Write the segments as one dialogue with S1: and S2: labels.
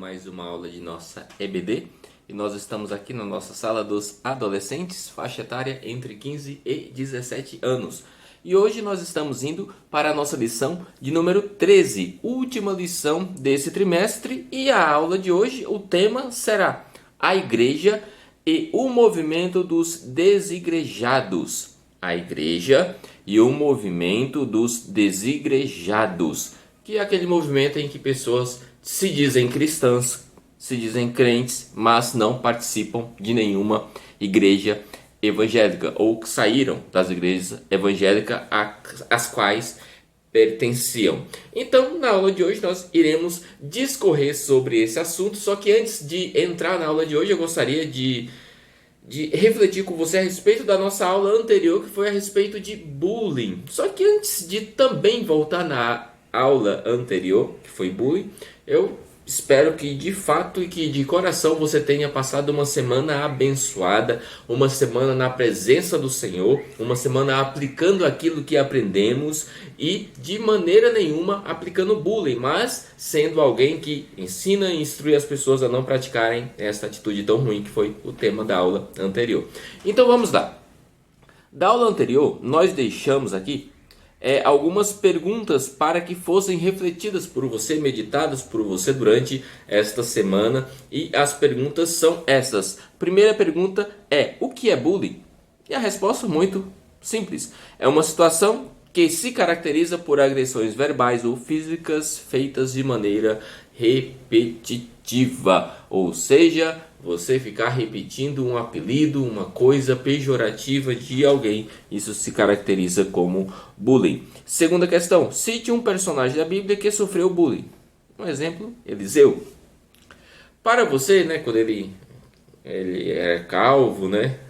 S1: mais uma aula de nossa EBD e nós estamos aqui na nossa sala dos adolescentes, faixa etária entre 15 e 17 anos. E hoje nós estamos indo para a nossa lição de número 13, última lição desse trimestre, e a aula de hoje, o tema será a igreja e o movimento dos desigrejados. A igreja e o movimento dos desigrejados, que é aquele movimento em que pessoas se dizem cristãs, se dizem crentes, mas não participam de nenhuma igreja evangélica, ou que saíram das igrejas evangélicas às quais pertenciam. Então, na aula de hoje, nós iremos discorrer sobre esse assunto, só que antes de entrar na aula de hoje, eu gostaria de refletir com você a respeito da nossa aula anterior, que foi a respeito de bullying. Só que antes de também voltar na aula anterior, que foi bullying, eu espero que de fato e que de coração você tenha passado uma semana abençoada, uma semana na presença do Senhor, uma semana aplicando aquilo que aprendemos e de maneira nenhuma aplicando bullying, mas sendo alguém que ensina e instrui as pessoas a não praticarem esta atitude tão ruim que foi o tema da aula anterior. Então vamos lá. Da aula anterior, nós deixamos aqui algumas perguntas para que fossem refletidas por você, meditadas por você durante esta semana. E as perguntas são essas. Primeira pergunta é: o que é bullying? E a resposta é muito simples. É uma situação que se caracteriza por agressões verbais ou físicas feitas de maneira repetitiva, ou seja, você ficar repetindo um apelido, uma coisa pejorativa de alguém, isso se caracteriza como bullying. Segunda questão: cite um personagem da Bíblia que sofreu bullying. Um exemplo: Eliseu. Para você, quando ele era calvo,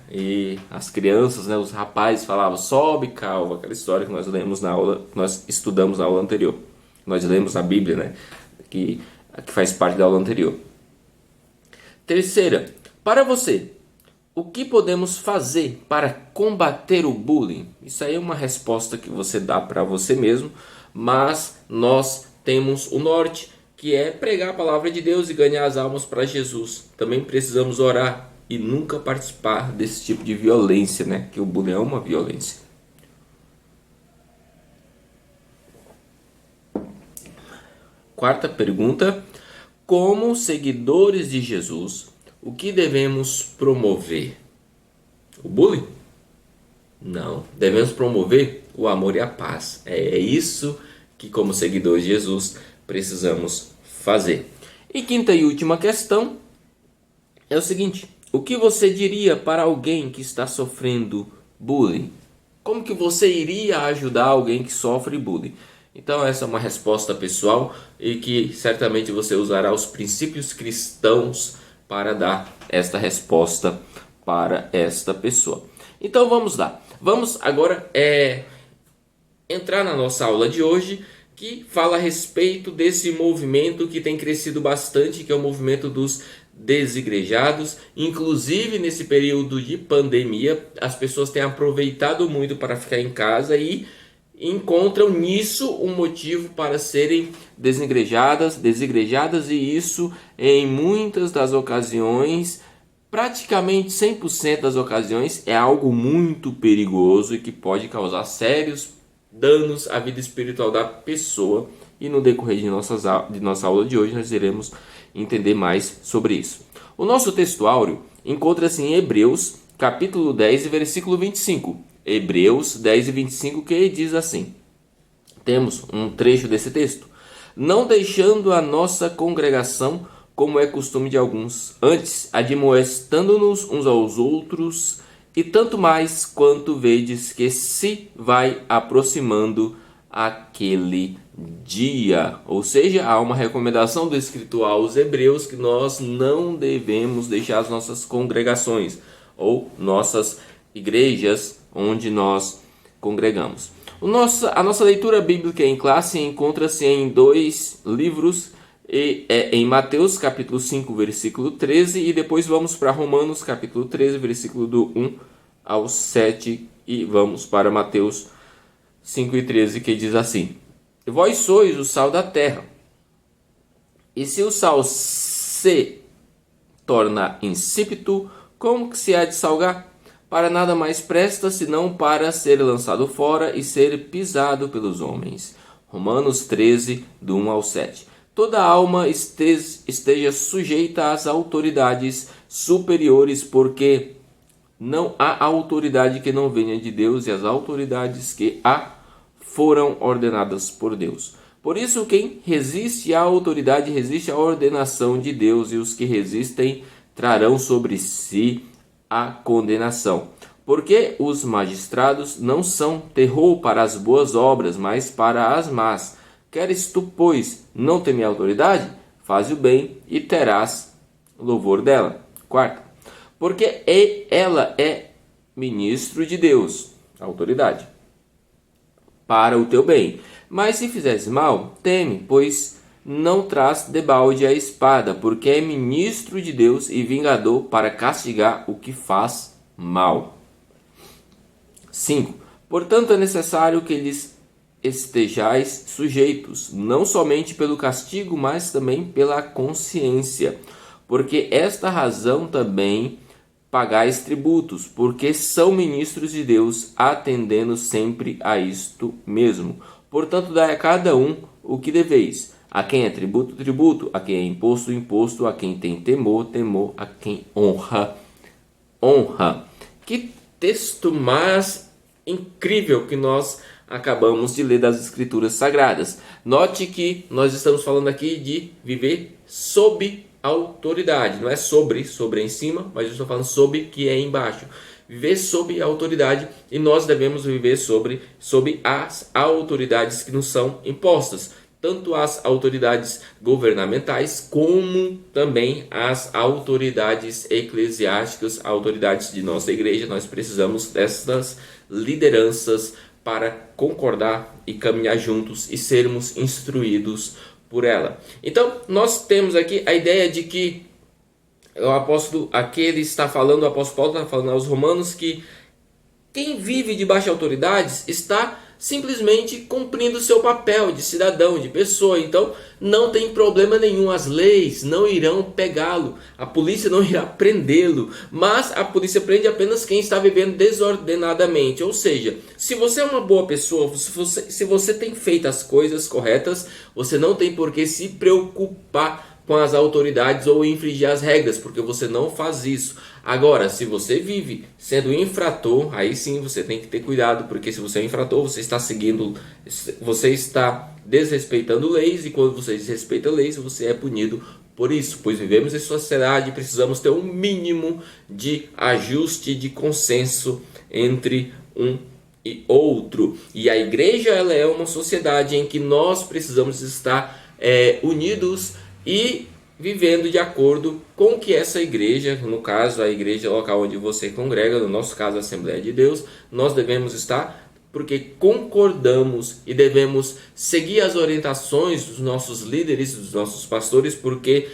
S1: e as crianças, os rapazes falavam: sobe calvo, aquela história que nós lemos na aula, nós estudamos na aula anterior. Nós lemos na Bíblia, que faz parte da aula anterior. Terceira, para você, o que podemos fazer para combater o bullying? Isso aí é uma resposta que você dá para você mesmo, mas nós temos o norte, que é pregar a palavra de Deus e ganhar as almas para Jesus. Também precisamos orar e nunca participar desse tipo de violência, que o bullying é uma violência. Quarta pergunta: como seguidores de Jesus, o que devemos promover? O bullying? Não, devemos promover o amor e a paz. É isso que, como seguidores de Jesus, precisamos fazer. E quinta e última questão é o seguinte: o que você diria para alguém que está sofrendo bullying? Como que você iria ajudar alguém que sofre bullying? Então essa é uma resposta pessoal e que certamente você usará os princípios cristãos para dar esta resposta para esta pessoa. Então vamos lá. Vamos agora entrar na nossa aula de hoje, que fala a respeito desse movimento que tem crescido bastante, que é o movimento dos desigrejados. Inclusive nesse período de pandemia, as pessoas têm aproveitado muito para ficar em casa e encontram nisso um motivo para serem desigrejadas, e isso em muitas das ocasiões, praticamente 100% das ocasiões, é algo muito perigoso e que pode causar sérios danos à vida espiritual da pessoa. E no decorrer de nossa aula de hoje nós iremos entender mais sobre isso. O nosso texto áureo encontra-se em Hebreus capítulo 10 e versículo 25. Hebreus 10 e 25, que diz assim: temos um trecho desse texto: não deixando a nossa congregação, como é costume de alguns, antes admoestando-nos uns aos outros, e tanto mais quanto vedes que se vai aproximando aquele dia. Ou seja, há uma recomendação do escritor aos hebreus que nós não devemos deixar as nossas congregações ou nossas igrejas onde nós congregamos. A nossa leitura bíblica em classe encontra-se em dois livros, em Mateus capítulo 5, versículo 13, e depois vamos para Romanos capítulo 13, versículo do 1 ao 7, e vamos para Mateus 5 e 13, que diz assim: vós sois o sal da terra, e se o sal se torna insípido, como que se há de salgar? Para nada mais presta, senão para ser lançado fora e ser pisado pelos homens. Romanos 13, do 1 ao 7. Toda alma esteja sujeita às autoridades superiores, porque não há autoridade que não venha de Deus, e as autoridades que há foram ordenadas por Deus. Por isso, quem resiste à autoridade resiste à ordenação de Deus, e os que resistem trarão sobre si a condenação. Porque os magistrados não são terror para as boas obras, mas para as más. Queres tu, pois, não temer a autoridade? Faze o bem e terás louvor dela. Quarta, porque ela é ministro de Deus, autoridade, para o teu bem. Mas se fizeres mal, teme, pois não traz debalde a espada, porque é ministro de Deus e vingador para castigar o que faz mal. 5. Portanto, é necessário que lhes estejais sujeitos, não somente pelo castigo, mas também pela consciência. Porque esta razão também pagais tributos, porque são ministros de Deus, atendendo sempre a isto mesmo. Portanto, dai a cada um o que deveis. A quem é tributo, tributo. A quem é imposto, imposto. A quem tem temor, temor. A quem honra, honra. Que texto mais incrível que nós acabamos de ler das Escrituras Sagradas. Note que nós estamos falando aqui de viver sob autoridade. Não é sobre em cima, mas eu estou falando sobre, que é embaixo. Viver sob a autoridade, e nós devemos viver sob as autoridades que nos são impostas. Tanto as autoridades governamentais, como também as autoridades eclesiásticas, autoridades de nossa igreja. Nós precisamos dessas lideranças para concordar e caminhar juntos e sermos instruídos por ela. Então, nós temos aqui a ideia de que o apóstolo, aqui ele está falando, o apóstolo Paulo está falando aos romanos que quem vive debaixo de autoridades está simplesmente cumprindo o seu papel de cidadão, de pessoa. Então não tem problema nenhum, as leis não irão pegá-lo, a polícia não irá prendê-lo, mas a polícia prende apenas quem está vivendo desordenadamente. Ou seja, se você é uma boa pessoa, se você tem feito as coisas corretas, você não tem por que se preocupar com as autoridades ou infringir as regras, porque você não faz isso. Agora, se você vive sendo infrator, aí sim você tem que ter cuidado, porque se você é infrator, você está desrespeitando leis, e quando você desrespeita leis, você é punido por isso. Pois vivemos em sociedade e precisamos ter um mínimo de ajuste, de consenso entre um e outro. E a igreja, ela é uma sociedade em que nós precisamos estar unidos e vivendo de acordo com o que essa igreja, no caso a igreja local onde você congrega, no nosso caso a Assembleia de Deus, nós devemos estar, porque concordamos e devemos seguir as orientações dos nossos líderes, dos nossos pastores, porque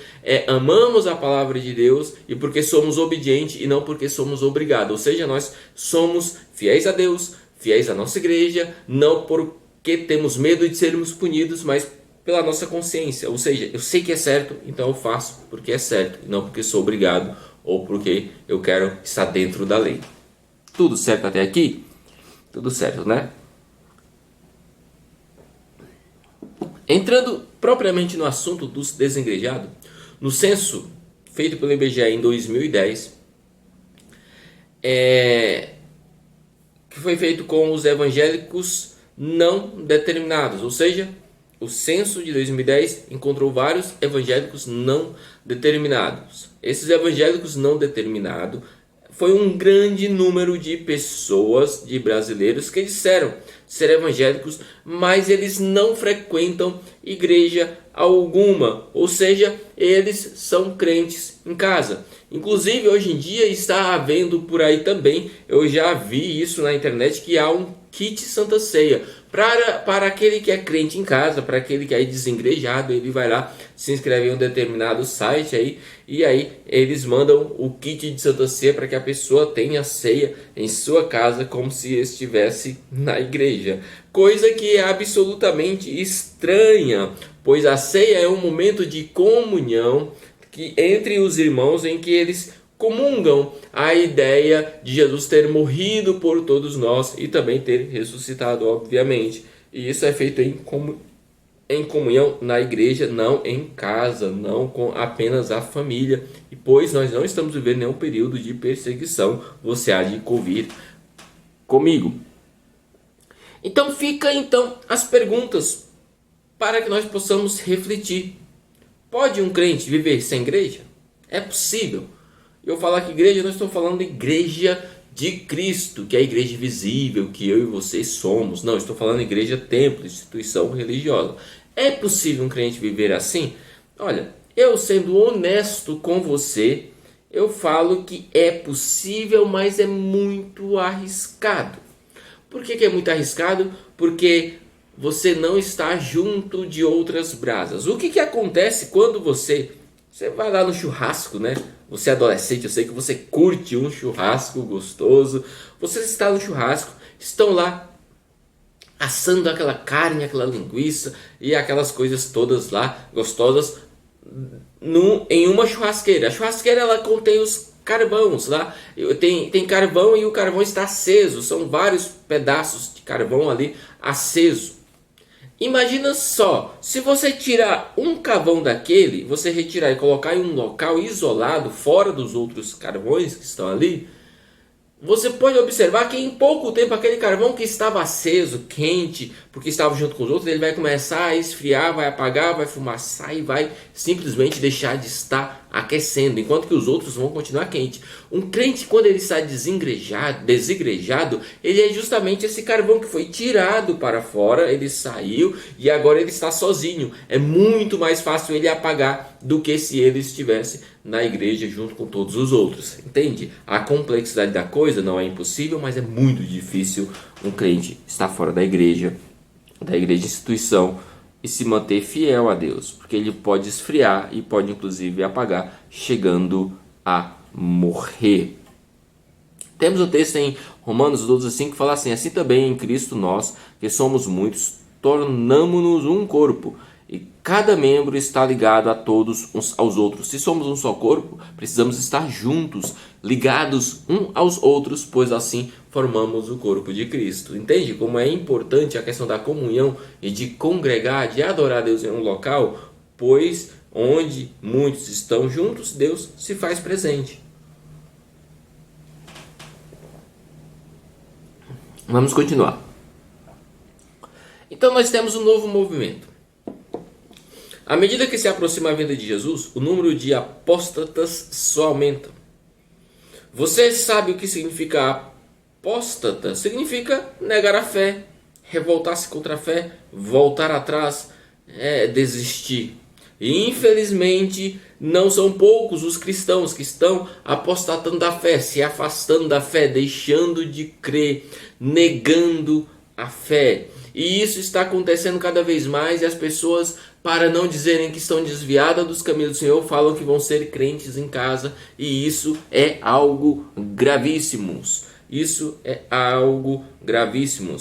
S1: amamos a palavra de Deus e porque somos obedientes e não porque somos obrigados. Ou seja, nós somos fiéis a Deus, fiéis à nossa igreja, não porque temos medo de sermos punidos, mas pela nossa consciência. Ou seja, eu sei que é certo, então eu faço porque é certo, e não porque sou obrigado ou porque eu quero estar dentro da lei. Tudo certo até aqui? Tudo certo, né? Entrando propriamente no assunto dos desengrejados, no censo feito pelo IBGE em 2010, que foi feito com os evangélicos não determinados, ou seja, o censo de 2010 encontrou vários evangélicos não determinados. Esses evangélicos não determinados foi um grande número de pessoas, de brasileiros, que disseram ser evangélicos, mas eles não frequentam igreja alguma, ou seja, eles são crentes em casa. Inclusive, hoje em dia está havendo por aí também, eu já vi isso na internet, que há um kit Santa Ceia. Para aquele que é crente em casa, para aquele que é desengrejado, ele vai lá, se inscreve em um determinado site aí, e aí eles mandam o kit de Santa Ceia para que a pessoa tenha ceia em sua casa como se estivesse na igreja. Coisa que é absolutamente estranha, pois a ceia é um momento de comunhão, que entre os irmãos em que eles comungam a ideia de Jesus ter morrido por todos nós e também ter ressuscitado, obviamente. E isso é feito em comunhão na igreja, não em casa, não com apenas a família. E pois nós não estamos vivendo nenhum período de perseguição, você há de convir comigo. Então fica as perguntas para que nós possamos refletir. Pode um crente viver sem igreja? É possível. Eu falar que igreja, não estou falando de igreja de Cristo, que é a igreja visível, que eu e vocês somos. Não, estou falando de igreja, templo, instituição religiosa. É possível um crente viver assim? Olha, eu sendo honesto com você, eu falo que é possível, mas é muito arriscado. Por que é muito arriscado? Porque você não está junto de outras brasas. O que acontece quando você vai lá no churrasco, né? Você é adolescente, eu sei que você curte um churrasco gostoso. Você está no churrasco, estão lá assando aquela carne, aquela linguiça e aquelas coisas todas lá gostosas em uma churrasqueira. A churrasqueira ela contém os carvões lá. Tem carvão e o carvão está aceso. São vários pedaços de carvão ali aceso. Imagina só, se você tirar um carvão daquele, você retirar e colocar em um local isolado, fora dos outros carvões que estão ali, você pode observar que em pouco tempo aquele carvão que estava aceso, quente, porque estava junto com os outros, ele vai começar a esfriar, vai apagar, vai fumaçar e vai simplesmente deixar de estar aquecendo, enquanto que os outros vão continuar quentes. Um crente, quando ele está desigrejado, ele é justamente esse carvão que foi tirado para fora, ele saiu e agora ele está sozinho. É muito mais fácil ele apagar do que se ele estivesse na igreja junto com todos os outros. Entende? A complexidade da coisa não é impossível, mas é muito difícil um crente estar fora da igreja instituição, e se manter fiel a Deus, porque ele pode esfriar e pode inclusive apagar, chegando a morrer. Temos um texto em Romanos 12:5 que fala assim: assim também em Cristo nós, que somos muitos, tornamo-nos um corpo, e cada membro está ligado a todos uns aos outros. Se somos um só corpo, precisamos estar juntos, ligados uns aos outros, pois assim formamos o corpo de Cristo. Entende como é importante a questão da comunhão e de congregar, de adorar a Deus em um local? Pois onde muitos estão juntos, Deus se faz presente. Vamos continuar. Então nós temos um novo movimento. À medida que se aproxima a vinda de Jesus, o número de apóstatas só aumenta. Você sabe o que significa apóstata? Significa negar a fé, revoltar-se contra a fé, voltar atrás, desistir. E infelizmente não são poucos os cristãos que estão apostatando da fé, se afastando da fé, deixando de crer, negando a fé. E isso está acontecendo cada vez mais, e as pessoas, para não dizerem que estão desviadas dos caminhos do Senhor, falam que vão ser crentes em casa, e isso é algo gravíssimo. Isso é algo gravíssimo.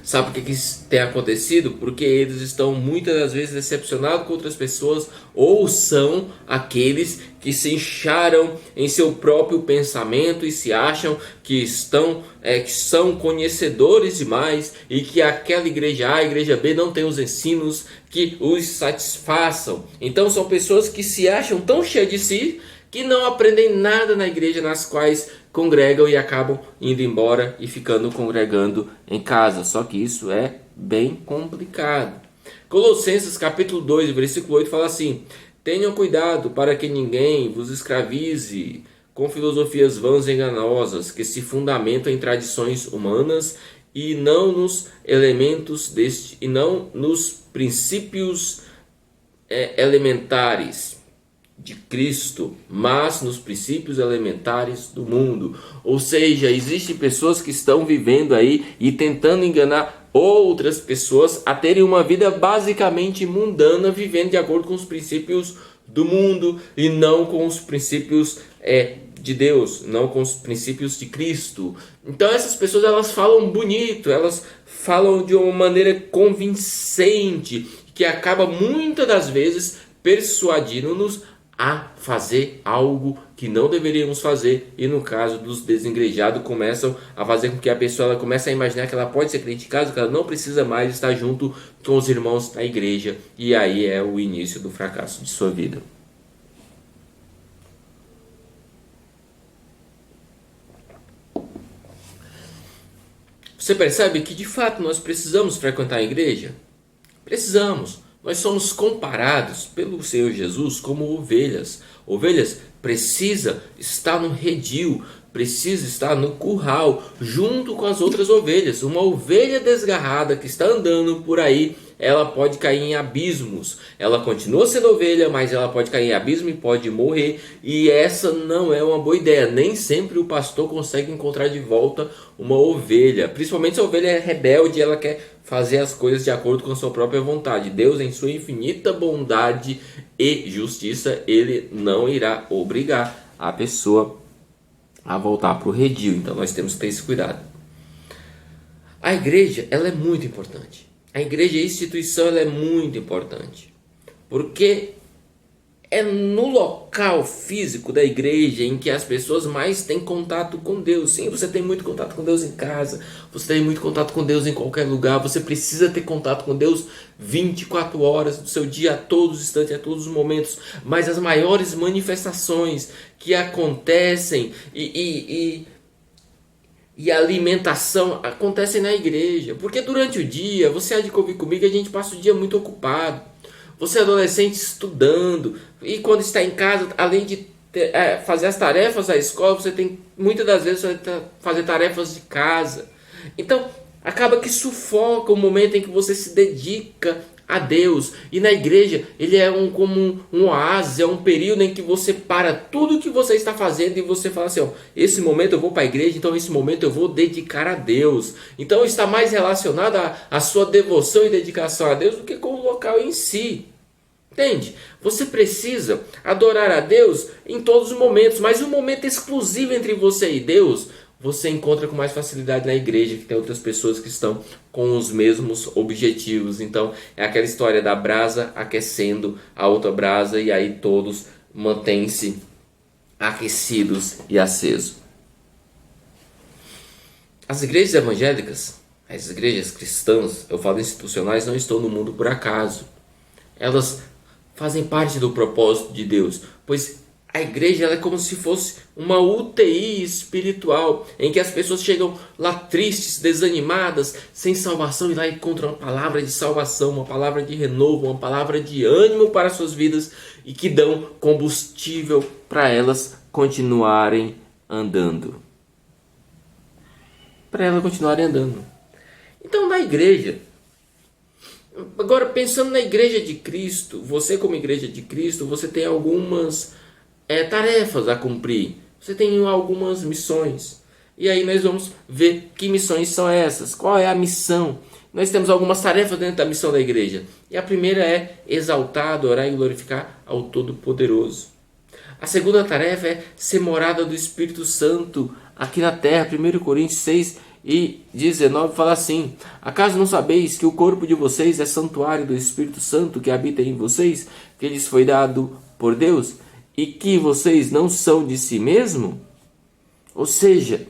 S1: Sabe o que tem acontecido? Porque eles estão muitas das vezes decepcionados com outras pessoas, ou são aqueles que se incharam em seu próprio pensamento e se acham que são conhecedores demais, e que aquela igreja A, a igreja B não tem os ensinos que os satisfaçam. Então são pessoas que se acham tão cheias de si que não aprendem nada na igreja nas quais congregam e acabam indo embora e ficando congregando em casa. Só que isso é bem complicado. Colossenses capítulo 2, versículo 8 fala assim: tenham cuidado para que ninguém vos escravize com filosofias vãs e enganosas, que se fundamentam em tradições humanas e não nos princípios elementares de Cristo, mas nos princípios elementares do mundo. Ou seja, existem pessoas que estão vivendo aí e tentando enganar outras pessoas a terem uma vida basicamente mundana, vivendo de acordo com os princípios do mundo e não com os princípios de Deus, não com os princípios de Cristo. Então essas pessoas, elas falam bonito, elas falam de uma maneira convincente, que acaba muitas das vezes persuadindo-nos a fazer algo que não deveríamos fazer. E no caso dos desigrejados, começam a fazer com que a pessoa ela comece a imaginar que ela pode ser crente em casa, que ela não precisa mais estar junto com os irmãos da igreja. E aí é o início do fracasso de sua vida. Você percebe que de fato nós precisamos frequentar a igreja? Precisamos. Nós somos comparados pelo Senhor Jesus como ovelhas. Ovelhas precisa estar no redil, precisa estar no curral, junto com as outras ovelhas. Uma ovelha desgarrada que está andando por aí, ela pode cair em abismos. Ela continua sendo ovelha, mas ela pode cair em abismo e pode morrer. E essa não é uma boa ideia. Nem sempre o pastor consegue encontrar de volta uma ovelha. Principalmente se a ovelha é rebelde, ela quer fazer as coisas de acordo com a sua própria vontade. Deus, em sua infinita bondade e justiça, ele não irá obrigar a pessoa a voltar para o redil. Então nós temos que ter esse cuidado. A igreja, ela é muito importante. A igreja, a instituição, ela é muito importante. Porque é no local físico da igreja em que as pessoas mais têm contato com Deus. Sim, você tem muito contato com Deus em casa, você tem muito contato com Deus em qualquer lugar, você precisa ter contato com Deus 24 horas do seu dia, a todos os instantes, a todos os momentos. Mas as maiores manifestações que acontecem e a alimentação acontecem na igreja. Porque durante o dia, você há de convir comigo, a gente passa o dia muito ocupado. Você é adolescente estudando, e quando está em casa, além de fazer as tarefas da escola, você tem muitas das vezes fazer tarefas de casa. Então, acaba que sufoca o momento em que você se dedica a Deus. E na igreja, ele é como um oásis, é um período em que você para tudo o que você está fazendo e você fala assim, ó, esse momento eu vou para a igreja, então esse momento eu vou dedicar a Deus. Então está mais relacionado à sua devoção e dedicação a Deus do que com o local em si. Entende? Você precisa adorar a Deus em todos os momentos, mas um momento exclusivo entre você e Deus, você encontra com mais facilidade na igreja, que tem outras pessoas que estão com os mesmos objetivos. Então, é aquela história da brasa aquecendo a outra brasa e aí todos mantêm-se aquecidos e acesos. As igrejas evangélicas, as igrejas cristãs, eu falo institucionais, não estão no mundo por acaso. Elas fazem parte do propósito de Deus, pois a igreja ela é como se fosse uma UTI espiritual, em que as pessoas chegam lá tristes, desanimadas, sem salvação, e lá encontram uma palavra de salvação, uma palavra de renovo, uma palavra de ânimo para suas vidas e que dão combustível para elas continuarem andando. Então, na igreja, agora pensando na igreja de Cristo, você como igreja de Cristo, você tem algumas tarefas a cumprir. Você tem algumas missões. E aí nós vamos ver que missões são essas. Qual é a missão? Nós temos algumas tarefas dentro da missão da igreja. E a primeira é exaltar, adorar e glorificar ao Todo-Poderoso. A segunda tarefa é ser morada do Espírito Santo aqui na terra. 1 Coríntios 6:19 fala assim: acaso não sabeis que o corpo de vocês é santuário do Espírito Santo que habita em vocês, que lhes foi dado por Deus, e que vocês não são de si mesmo? Ou seja,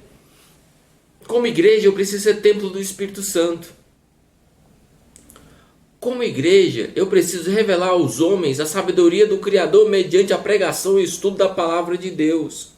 S1: como igreja eu preciso ser templo do Espírito Santo. Como igreja eu preciso revelar aos homens a sabedoria do Criador mediante a pregação e estudo da palavra de Deus.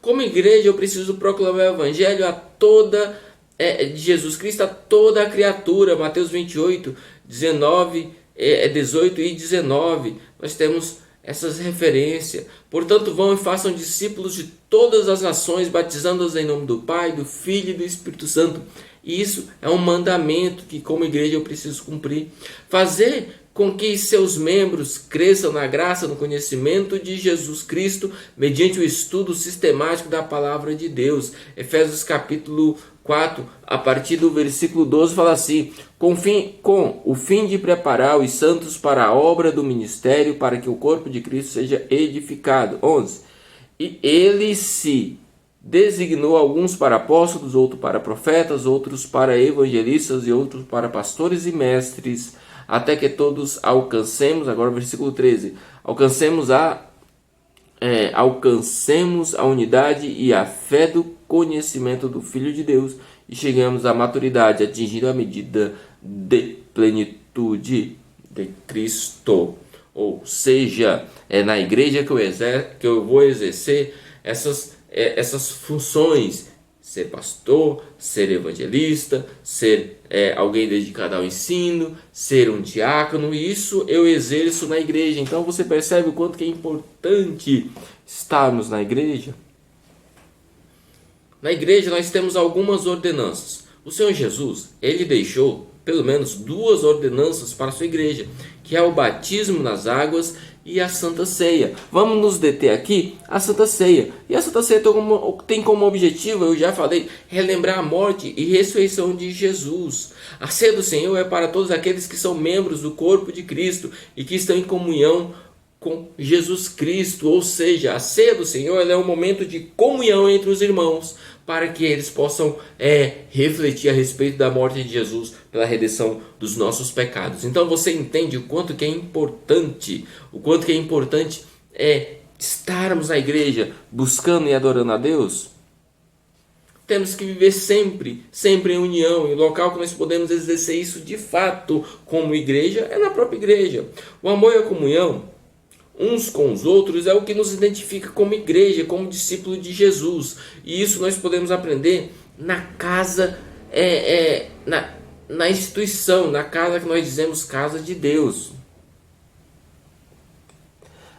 S1: Como igreja eu preciso proclamar o Evangelho a toda de Jesus Cristo a toda a criatura. Mateus 28, 18 e 19. Nós temos essas referências. Portanto, vão e façam discípulos de todas as nações, batizando-os em nome do Pai, do Filho e do Espírito Santo. E isso é um mandamento que, como igreja, eu preciso cumprir. Fazer com que seus membros cresçam na graça, no conhecimento de Jesus Cristo, mediante o estudo sistemático da palavra de Deus. Efésios capítulo 4, a partir do versículo 12, fala assim: com o fim de preparar os santos para a obra do ministério, para que o corpo de Cristo seja edificado. 11. E ele se designou alguns para apóstolos, outros para profetas, outros para evangelistas e outros para pastores e mestres, até que todos alcancemos, agora versículo 13, alcancemos a unidade e a fé do conhecimento do Filho de Deus e chegamos à maturidade, atingindo a medida de plenitude de Cristo. Ou seja, é na igreja que eu vou exercer essas funções: ser pastor, ser evangelista, ser alguém dedicado ao ensino, ser um diácono. E isso eu exerço na igreja. Então você percebe o quanto que é importante estarmos na igreja? Na igreja nós temos algumas ordenanças. O Senhor Jesus, ele deixou pelo menos 2 ordenanças para a sua igreja, que é o batismo nas águas e a Santa Ceia. Vamos nos deter aqui a Santa Ceia. E a Santa Ceia tem como objetivo, eu já falei, relembrar a morte e ressurreição de Jesus. A Ceia do Senhor é para todos aqueles que são membros do corpo de Cristo e que estão em comunhão com Jesus Cristo. Ou seja, a Ceia do Senhor ela é um momento de comunhão entre os irmãos, para que eles possam refletir a respeito da morte de Jesus pela redenção dos nossos pecados. Então você entende o quanto que é importante, estarmos na igreja buscando e adorando a Deus? Temos que viver sempre em união, e o local que nós podemos exercer isso de fato como igreja é na própria igreja. O amor e a comunhão uns com os outros é o que nos identifica como igreja, como discípulo de Jesus. E isso nós podemos aprender na casa, na instituição, na casa que nós dizemos casa de Deus.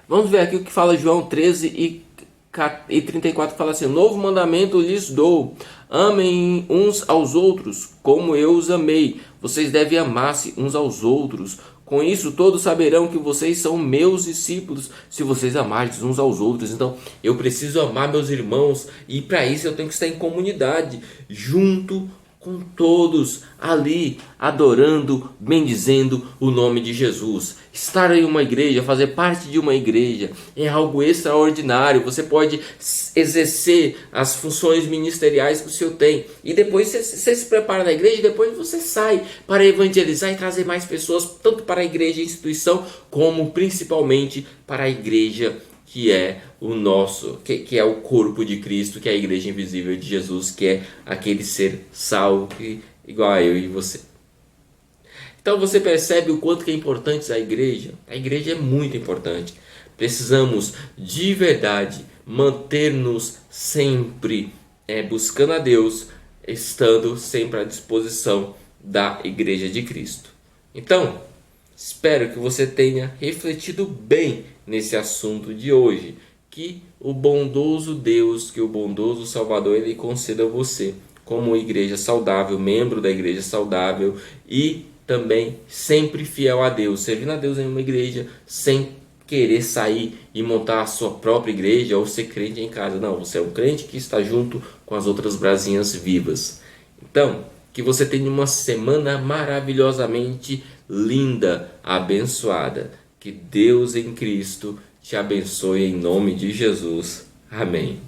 S1: Vamos ver aqui o que fala João 13 e 34, fala assim: novo mandamento lhes dou, amem uns aos outros como eu os amei. Vocês devem amar-se uns aos outros. Com isso todos saberão que vocês são meus discípulos, se vocês amarem uns aos outros. Então eu preciso amar meus irmãos, e para isso eu tenho que estar em comunidade, junto com todos, ali, adorando, bendizendo o nome de Jesus. Estar em uma igreja, fazer parte de uma igreja, é algo extraordinário. Você pode exercer as funções ministeriais que o Senhor tem, e depois você se prepara na igreja, e depois você sai para evangelizar e trazer mais pessoas, tanto para a igreja, a instituição, como principalmente para a igreja que é o nosso, que é o corpo de Cristo, que é a igreja invisível de Jesus, que é aquele ser salvo igual a eu e você. Então você percebe o quanto que é importante a igreja. A igreja é muito importante. Precisamos de verdade manter-nos sempre buscando a Deus, estando sempre à disposição da igreja de Cristo. Então, espero que você tenha refletido bem nesse assunto de hoje, que o bondoso Deus, que o bondoso Salvador, ele conceda a você como igreja saudável, membro da igreja saudável, e também sempre fiel a Deus, servindo a Deus em uma igreja, sem querer sair e montar a sua própria igreja ou ser crente em casa. Não, você é um crente que está junto com as outras brasinhas vivas. Então, que você tenha uma semana maravilhosamente linda, abençoada. Que Deus em Cristo te abençoe em nome de Jesus. Amém.